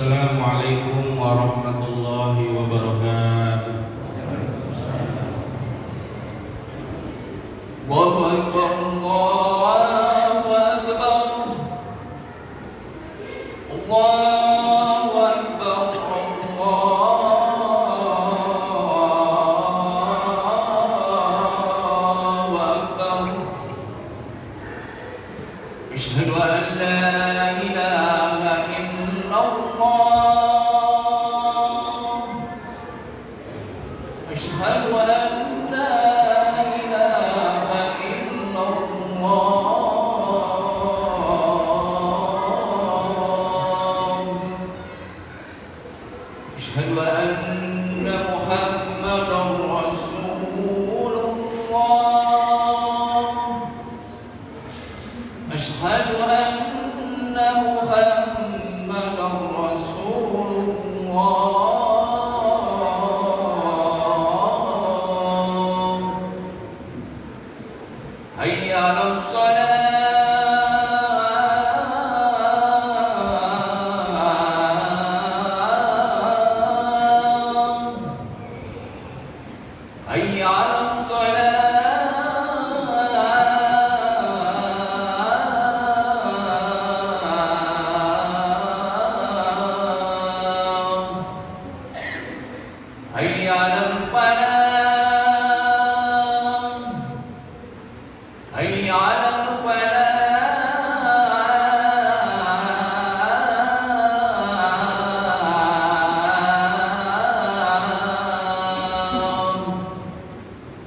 Assalamualaikum warahmatullahi wabarakatuh. Allahu Akbar, Allahu Akbar, Allahu Akbar, Allahu Akbar. Asyhadu an la ilaha illallah, asyhadu an la أشهد أن محمدا رسول الله أشهد أن محمدا رسول الله حي على الصلاة حي على الصلاة حي على الفلاح حي على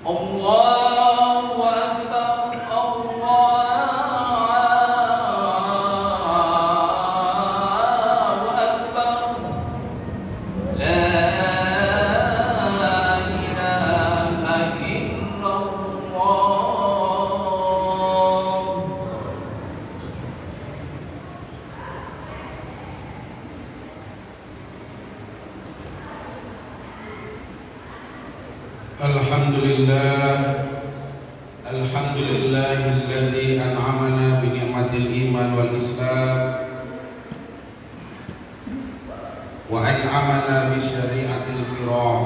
Allahu Akbar, Allahu Akbar. La ilaha illallah. Alhamdulillahilladzi an'amana bi ni'matil iman wal islam wa an'amana bi syari'atil kiram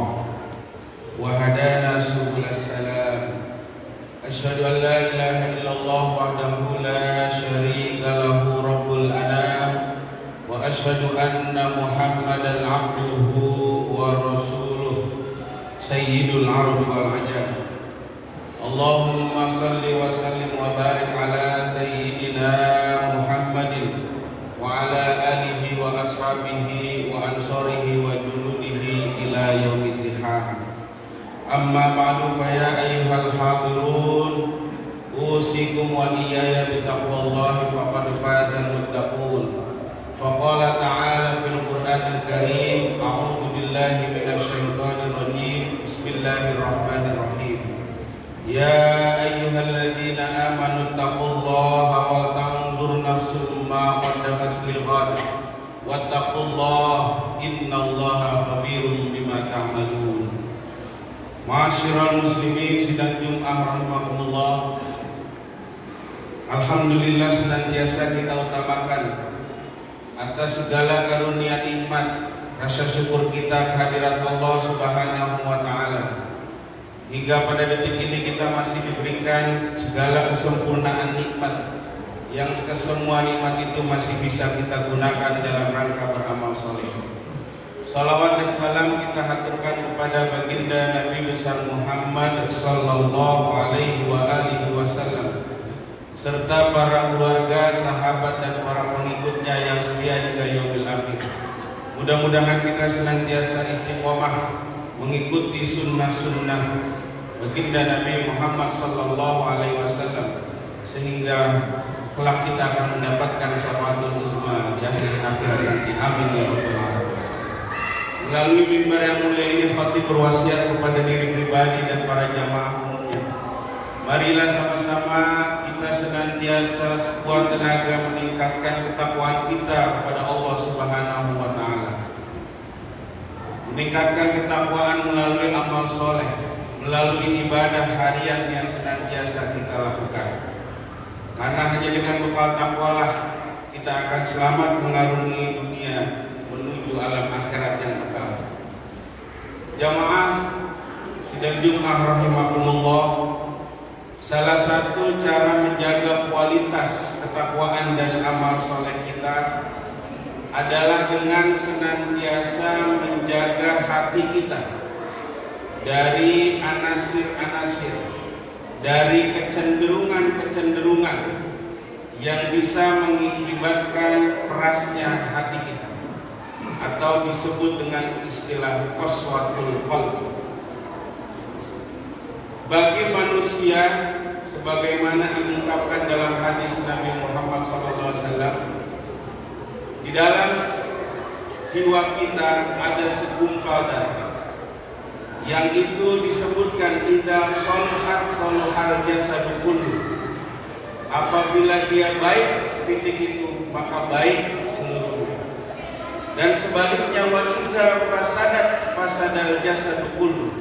wa hadana subulas salam. Asyhadu an la ilaha illallah wahdahu la syarika lahu rabbul anam wa asyhadu anna muhammadan abduhu wa rasuluh sayyidul arabi wal ajam. Allahumma salli wa sallim wa barik ala sayyidina Muhammadin wa ala alihi wa ashabihi wa ansarihi wa junudihi ila yaumi ziham. Amma ba'du, fa ya ayyuhal hadirun, usikum wa iyaya bi taqwallahi faqad fazal muttaqun. Faqala ta'ala fil Qur'anil Karim, a'udzu billahi minasy syaithanir rajim. Bismillahirrahmanirrahim. Ya ayyuhalladzina amanu taqullaha wal tanzur nafsum ma qaddamat lighad wattaqullaha innallaha khabirum bima ta'malun. Ma'asyiral muslimin sidang Jumat rahimakumullah. Alhamdulillah, senantiasa kita utamakan atas segala karunia nikmat rasa syukur kita kehadirat Allah Subhanahu wa taala. Hingga pada detik ini kita masih diberikan segala kesempurnaan nikmat, yang kesemua nikmat itu masih bisa kita gunakan dalam rangka beramal soleh. Salawat dan salam kita haturkan kepada baginda Nabi besar Muhammad sallallahu alaihi wa alihi wasallam, serta para keluarga, sahabat dan para pengikutnya yang setia hingga yaumil akhir. Mudah-mudahan kita senantiasa istiqomah mengikuti sunnah-sunnah baginda Nabi Muhammad sallallahu alaihi wasallam, sehingga kelak kita akan mendapatkan syafaatul uzma di akhir nanti. Amin ya rabbal alamin. Melalui mimbar yang mulia ini, khatib berwasiat kepada diri pribadi dan para jamaah umumnya. Marilah sama-sama kita senantiasa sekuat tenaga meningkatkan ketakwaan kita kepada Allah Subhanahu wa taala. Meningkatkan ketakwaan melalui amal soleh, melalui ibadah harian yang senantiasa kita lakukan. Karena hanya dengan bekal takwalah kita akan selamat mengarungi dunia menuju alam akhirat yang kekal. Jamaah sidang Jumat rahimakumullah, salah satu cara menjaga kualitas ketakwaan dan amal soleh kita adalah dengan senantiasa menjaga hati kita dari anasir-anasir, dari kecenderungan-kecenderungan yang bisa mengakibatkan kerasnya hati kita, atau disebut dengan istilah qaswatul qalbi. Bagi manusia, sebagaimana diungkapkan dalam hadis Nabi Muhammad SAW, di dalam jiwa kita ada segumpal darah, yang itu disebutkan idza shalahat shalahal jasadu kullu. Apabila dia baik setitik itu, maka baik seluruhnya. Dan sebaliknya, wa idza fasadat fasadal jasadu kullu.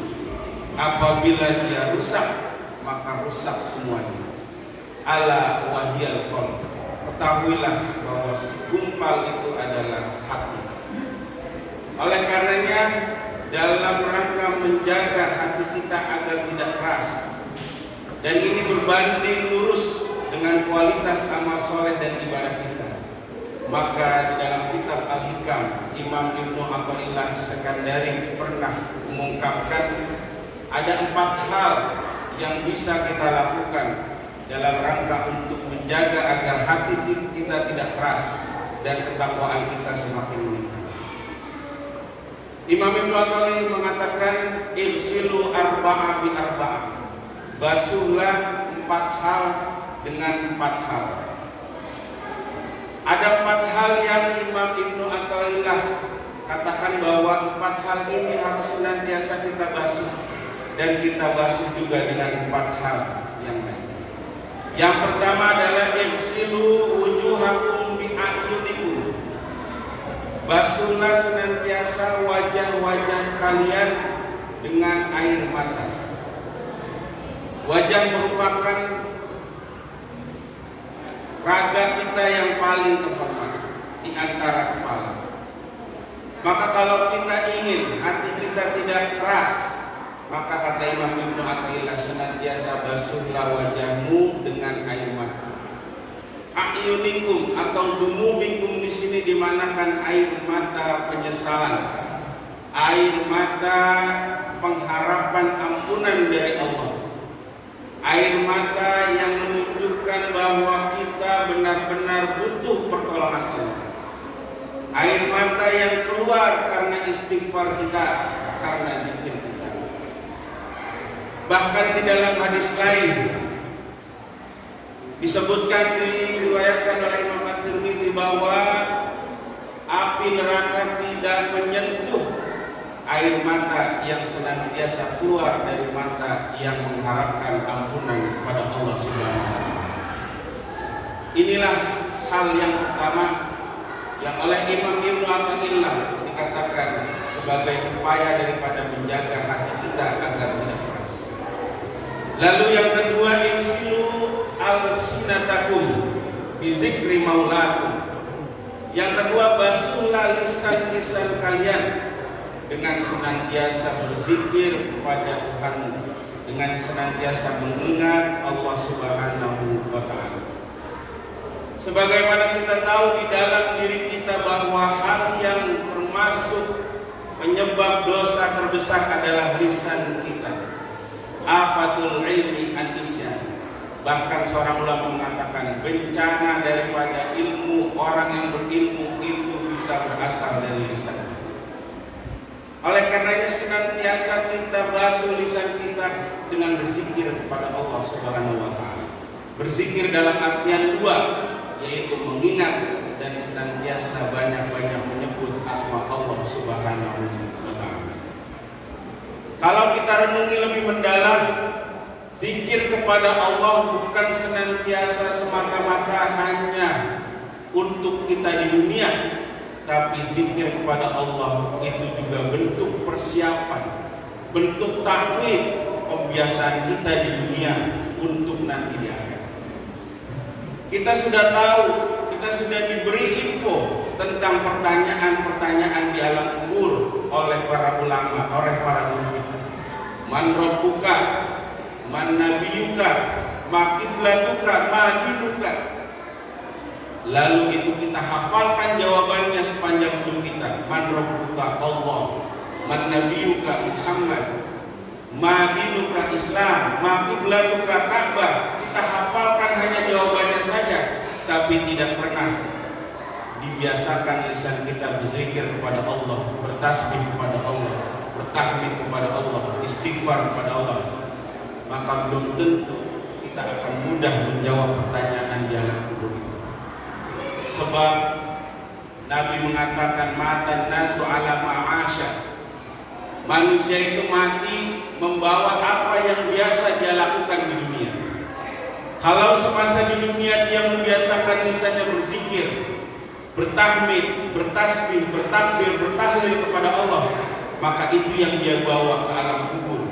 Apabila dia rusak, maka rusak semuanya. Ala wahyal qalb. Ketahuilah bahwa segumpal itu adalah hati. Oleh karenanya, dalam rangka menjaga hati kita agar tidak keras, dan ini berbanding lurus dengan kualitas amal soleh dan ibadah kita, maka di dalam kitab Al-Hikam, Imam Ibnu Athaillah Sekandari pernah mengungkapkan ada 4 hal yang bisa kita lakukan dalam rangka untuk menjaga agar hati kita tidak keras dan ketakwaan kita semakin meningkat. Imam Ibnu Athaillah mengatakan igsilu arba'a bi arba'a. Basuhlah 4 hal dengan 4 hal. Ada 4 hal yang Imam Ibnu Athaillah katakan bahwa 4 hal ini harus senantiasa kita basuh, dan kita basuh juga dengan 4 hal yang lain. Yang pertama adalah igsilu wujuhakum bi a'yunikum. Basuhlah senantiasa wajah-wajah kalian dengan air mata. Wajah merupakan raga kita yang paling terhormat di antara kepala. Maka kalau kita ingin hati kita tidak keras, maka kata Imam Ibnu Athaillah, senantiasa basuhlah wajahmu dengan air mata. A'yunikum atau dumubikum di sini dimanakan air mata penyesalan, air mata pengharapan ampunan dari Allah, air mata yang menunjukkan bahwa kita benar-benar butuh pertolongan Allah, air mata yang keluar karena istighfar kita, karena zikir kita. Bahkan di dalam hadis lain disebutkan, diriwayatkan oleh Imam At-Tirmidzi bahwa api neraka tidak menyentuh air mata yang senantiasa keluar dari mata yang mengharapkan ampunan kepada Allah Subhanahu wa taala. Inilah hal yang pertama yang oleh Imam Ibnu Athaillah dikatakan sebagai upaya daripada menjaga hati kita agar tidak keras. Lalu yang kedua, insilu al-sinatakum bizikri maulakum. Yang kedua, basuhlah lisan-lisan kalian dengan senantiasa berzikir kepada Tuhan, dengan senantiasa mengingat Allah Subhanahu wa taala. Sebagaimana kita tahu di dalam diri kita bahwa hal yang termasuk penyebab dosa terbesar adalah lisan kita. Afatul ilmi an-nisyan. Bahkan seorang ulama mengatakan bencana daripada ilmu orang yang berilmu itu bisa berasal dari lisan. Oleh karenanya senantiasa kita basuh lisan kita dengan berzikir kepada Allah Subhanahu wa taala. Berzikir dalam artian 2, yaitu mengingat dan senantiasa banyak-banyak menyebut asma Allah Subhanahu wa taala. Kalau kita renungi lebih mendalam, zikir kepada Allah bukan senantiasa semata-mata hanya untuk kita di dunia, tapi zikir kepada Allah itu juga bentuk persiapan, bentuk takwid pembiasaan kita di dunia untuk nanti di akhirat. Kita sudah tahu, kita sudah diberi info tentang pertanyaan-pertanyaan di alam kubur oleh para ulama, oleh para ulama. Man rabbuka, man nabiyuka, ma qiblatuka, ma dinuka. Lalu itu kita hafalkan jawabannya sepanjang hidup kita. Man rabbuka Allah, man nabiyuka Muhammad, ma dinuka Islam, ma qiblatuka Ka'bah. Kita hafalkan hanya jawabannya saja, tapi tidak pernah dibiasakan lisan kita berzikir kepada Allah, bertasbih kepada Allah, bertahmid kepada Allah, istighfar kepada Allah. Maka belum tentu kita akan mudah menjawab pertanyaan di alam kubur. Sebab Nabi mengatakan matan nasu ala ma'asya. Manusia itu mati membawa apa yang biasa dia lakukan di dunia. Kalau semasa di dunia dia membiasakan lisannya berzikir, bertahmid, bertasbih, bertakbir, bertahlil kepada Allah, maka itu yang dia bawa ke alam kubur,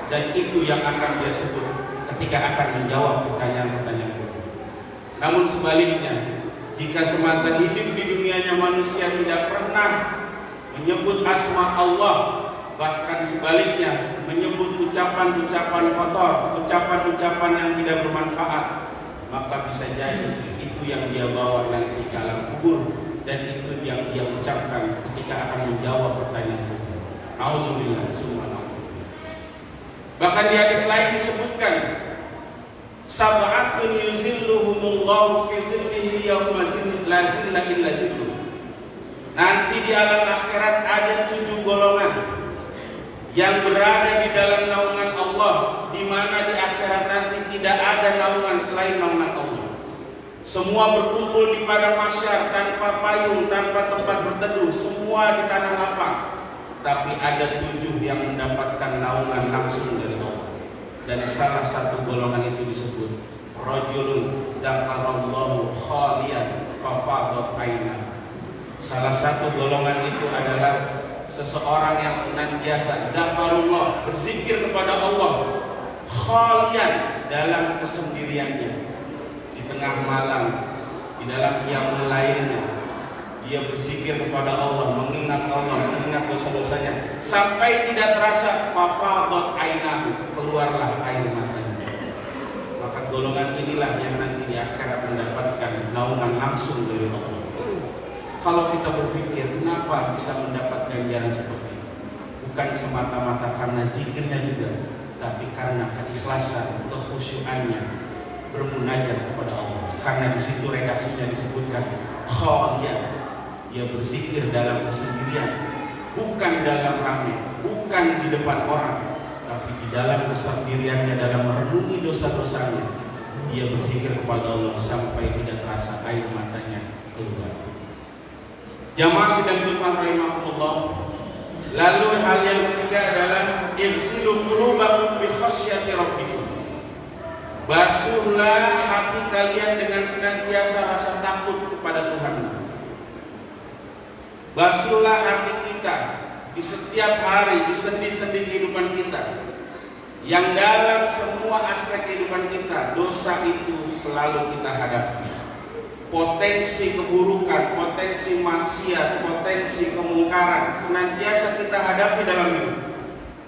dan itu yang akan dia sebut ketika akan menjawab pertanyaan-pertanyaan kubur. Namun sebaliknya, jika semasa hidup di dunianya manusia tidak pernah menyebut asma Allah, bahkan sebaliknya menyebut ucapan-ucapan kotor, ucapan-ucapan yang tidak bermanfaat, maka bisa jadi itu yang dia bawa nanti ke alam kubur, dan itu yang dia ucapkan ketika akan menjawab pertanyaan kubur. Auzubillah, subhanallah. Bahkan di hadis lain disebutkan sab'atun yuzilluhumullahu fi zillihi yawma la zilla illa zilluh. Nanti di alam akhirat ada 7 golongan yang berada di dalam naungan Allah, di mana di akhirat nanti tidak ada naungan selain naungan Allah. Semua berkumpul di padang mahsyar tanpa payung, tanpa tempat berteduh, semua di tanah lapang. Tapi ada 7 yang mendapatkan naungan langsung dari Allah. Dan salah satu golongan itu disebut rajulun zakarallahu khalian fafadat aina. Salah satu golongan itu adalah seseorang yang senantiasa zakarullah, berzikir kepada Allah, khalian, dalam kesendiriannya, di tengah malam, di dalam qiyamul lailnya, dia berzikir kepada Allah, mengingat dosa-dosanya, sampai tidak terasa fafadat ainahu, keluarlah air matanya. Maka golongan inilah yang nanti di akhirat mendapatkan naungan langsung dari Allah. Kalau kita berpikir kenapa bisa mendapat ganjaran seperti ini, bukan semata-mata karena zikirnya juga, tapi karena keikhlasan, kekhusyuannya bermunajat kepada Allah. Karena di situ redaksinya disebutkan khalian, dia berzikir dalam kesendirian, bukan dalam ramai, bukan di depan orang, tapi di dalam kesendiriannya, dalam merenungi dosa-dosanya, dia berzikir kepada Allah sampai tidak terasa air matanya keluar. Jamaah sidang Jumat rahimahullah. Lalu hal yang ketiga adalah igsilu qulubakum bi khasyati rabbikum. Basuhlah hati kalian dengan senantiasa rasa takut kepada Tuhan. Basuhlah hati kita di setiap hari, di sendi-sendi kehidupan kita, yang dalam semua aspek kehidupan kita dosa itu selalu kita hadapi. Potensi keburukan, potensi maksiat, potensi kemungkaran senantiasa kita hadapi dalam hidup.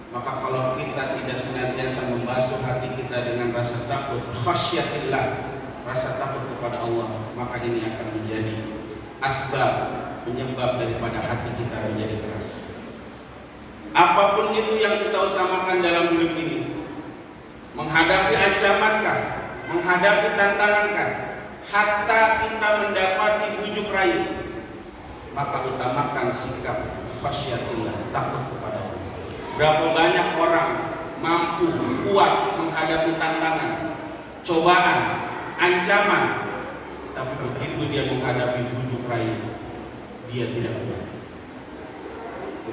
Maka kalau kita tidak senantiasa membasuh hati kita dengan rasa takut, khasyatillah, rasa takut kepada Allah, maka ini akan menjadi asbab, penyebab daripada hati kita menjadi keras. Apapun itu yang kita utamakan dalam hidup ini, menghadapi ancamankah, menghadapi tantangankah, hatta kita mendapati bujuk rayu, maka utamakan sikap khasyatullah, takut kepada Allah. Berapa banyak orang mampu kuat menghadapi tantangan, cobaan, ancaman, tapi begitu dia menghadapi bujuk rayu, dia tidak kuat.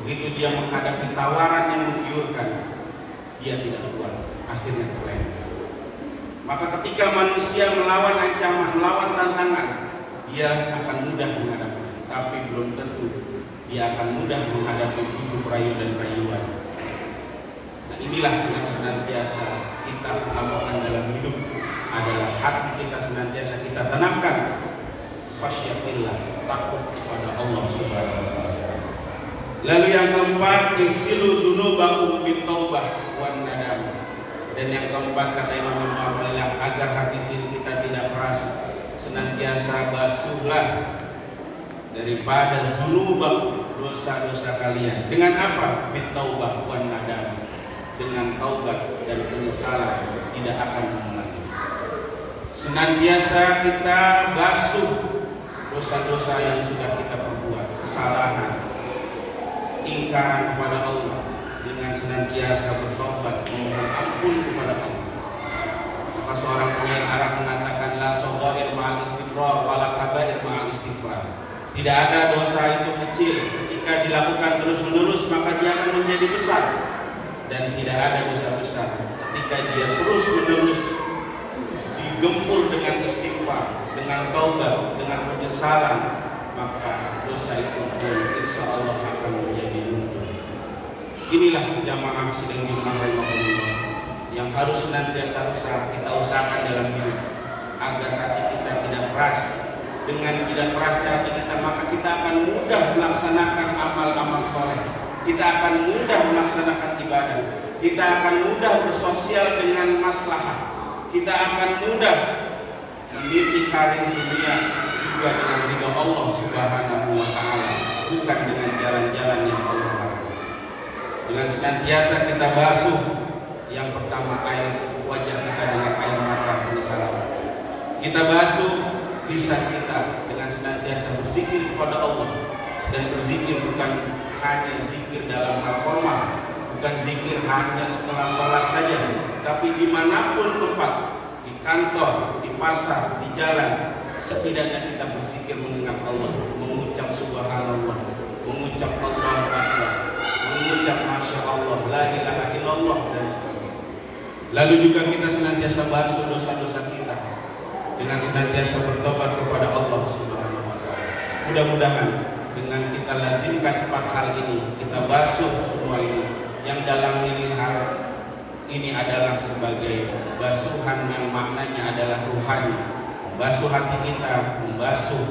Begitu dia menghadapi tawaran yang menggiurkan, dia tidak kuat, akhirnya terlena. Maka ketika manusia melawan ancaman, melawan tantangan, dia akan mudah menghadapinya. Tapi belum tentu dia akan mudah menghadapi bujuk rayu dan rayuan. Nah, inilah yang senantiasa kita utamakan dalam hidup, adalah hati kita senantiasa kita tanamkan khasyatillah, takut kepada Allah Subhanahu wa taala. Lalu yang keempat, iksilu dzunubakum bitaubah wan nadam. Dan yang keempat kata Imam Nawawi, agar hati kita tidak keras, senantiasa basuhlah daripada dzunubah, dosa-dosa kalian. Dengan apa? Bitaubah wan nadam. Dengan taubat dan penyesalan, tidak akan mengulangi. Senantiasa kita basuh dosa-dosa yang sudah kita perbuat, kesalahan, ingkaran kepada Allah, dengan senantiasa bertobat, memohon ampun kepada Allah. Maka seorang penyair Arab mengatakan, la shaghair ma'al istighfar wa la kabair ma'al istighfar. Tidak ada dosa itu kecil, ketika dilakukan terus-menerus maka dia akan menjadi besar. Dan tidak ada dosa besar ketika dia terus-menerus digempur dengan istighfar, dengan taubat, dengan penyesalan, maka dosa itu pun insya Allah akan menjadi luntur. Inilah jamaah sidang Jumat rahimahullah yang harus senantiasa kita usahakan dalam hidup, agar hati kita tidak keras. Dengan tidak kerasnya hati kita, maka kita akan mudah melaksanakan amal-amal soleh. Kita akan mudah melaksanakan ibadah. Kita akan mudah bersosial dengan maslahah. Kita akan mudah meniti karir dunia juga dengan ridha Allah Subhanahu wa taala, bukan dengan jalan-jalan yang Allah larang. Dengan senantiasa kita basuh, yang pertama air wajah kita dengan air mata penyesalan. Kita basuh lisan kita dengan senantiasa berzikir kepada Allah, dan berzikir bukan hanya zikir dalam hal formal, bukan zikir hanya setelah sholat saja, tapi dimanapun tempat, di kantor, di pasar, di jalan, setidaknya kita berzikir mengingat Allah, mengucap subhanallah, mengucap Allahu akbar, mengucap masya Allah, la ilaha illallah, dan sebagainya. Lalu juga kita senantiasa basuh dosa-dosa kita dengan senantiasa bertobat kepada Allah Subhanahu wa taala. Mudah-mudahan dengan kita lazimkan 4 hal ini, kita basuh semua ini, yang dalam hal ini adalah sebagai basuhan yang maknanya adalah ruhani, membasuh hati kita, membasuh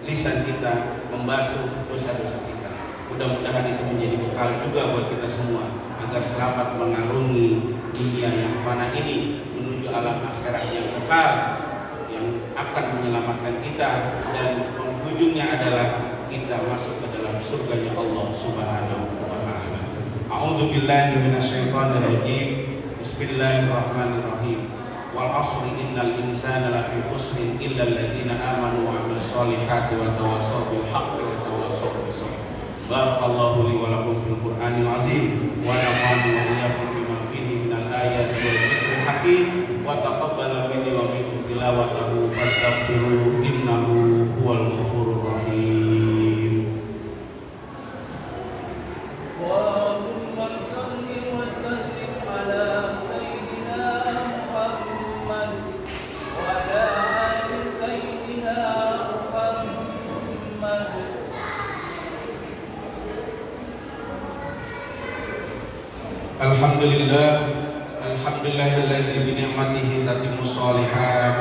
lisan kita, membasuh dosa-dosa kita. Mudah-mudahan itu menjadi bekal juga buat kita semua, agar selamat mengarungi dunia yang fana ini menuju alam akhirat yang kekal, yang akan menyelamatkan kita, dan ujungnya adalah kita masuk ke dalam surganya Allah Subhanahu wa taala. A'udzu billahi minasyaitonir rajim. Bismillahirrahmanirrahim. Wal 'ashri innal insana lafi khusrin illa allazina amanu wa 'amilus solihati wa tawassaw bil haqqi wa tawassaw bis sabr. Barakallahu li wa lakum fil Qur'anil 'azim wa nafa'ani wa iyyakum bima fihi minal ayati wa dzikril hakim wa taqabbal minni wa minkum tilawatahu fastaghfiruhu innahu huwal ghafurur rahim. Alhamdulillahillazi bi ni'matihi tatimmus shalihat.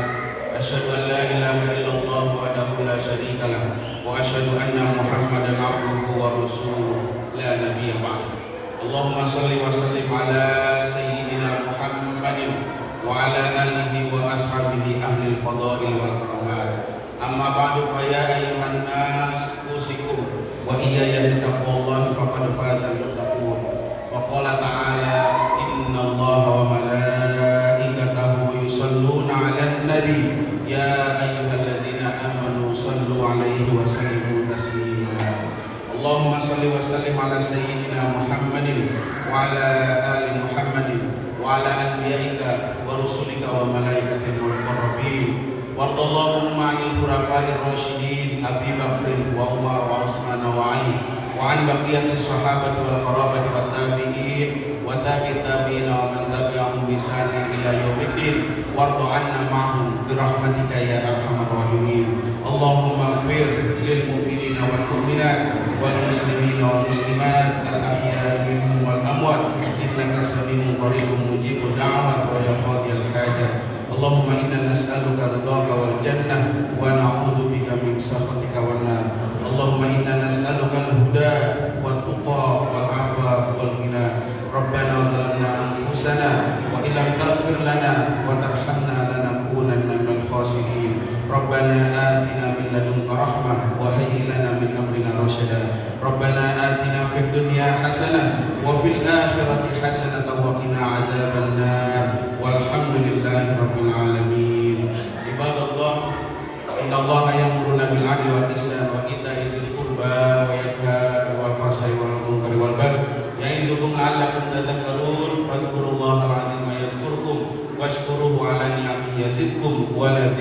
Asyhadu an la ilaha illallah wahdahu la syarika lah wa asyhadu anna Muhammadan abduhu wa rasuluh la nabiyya ba'da. Allahumma shalli wa sallim ala sayyidina Muhammadin wa ala alihi wa ashabihi ahli al-fadail wal karamat. Amma ba'du fa ya ayyuhan nas usikum wa iyaya bittaqwallahi faqad fazal muttaqun. Wa qala ta'ala innallaha wa malaikatahu yusholluna 'alan nabi ya ayyuhallazina amanu shallu 'alaihi wa sallimu taslima. Allahumma shalli wa sallim ala sayyidina Muhammadin wa ala ali Muhammadin wa ala anbiya'ika wa rusulika wa malaikatil muqarrabin. Wardallahumma 'anil khulafa'ir rasyidin Abi Bakr wa Umar wa Utsman wa Ali wa an baqiyatis sahabati wal qarabati wat tabi'in wa tabi'it tabi'in wa man tabi'ahum bi ihsan ila yaumiddin warḍa 'anna ma'hum bi rahmatika ya arhamar rahimin. Allahumma ighfir lil mu'minina wal mu'minat wal muslimina wal muslimat al ahya'i minhum wal amwat innaka sami'un qaribun mujibud da'wat wa ya qadiyal hajat. Allahumma inna nas'aluka ridhaka wal jannah wa na'udzubika min Allahumma inna nas'aluka al-huda wat-tuqa wal-'afaf wal-ghina. Rabbana zalamna anfusana wa illam taghfir lana wa tarhamna lanakunanna minal khasirin. Rabbana atina min ladunka rahmah wa hayyi lana min amrina rasyada. Rabbana atina fid dunya hasanah wa fil akhirati hasanah wa qina azabannar. Walhamdulillahi rabbil alamin. Ibadallah, innallaha ya'muruna bil 'adli wal ihsani wa ita'i dzil qurba wa yanha 'anil fahsya'i wal munkari wal baghi ya'izukum la'allakum tadhakkarun. Fadhkurullaha al-'azima yadhkurkum washkuruhu 'ala ni'amihi yazidkum wa la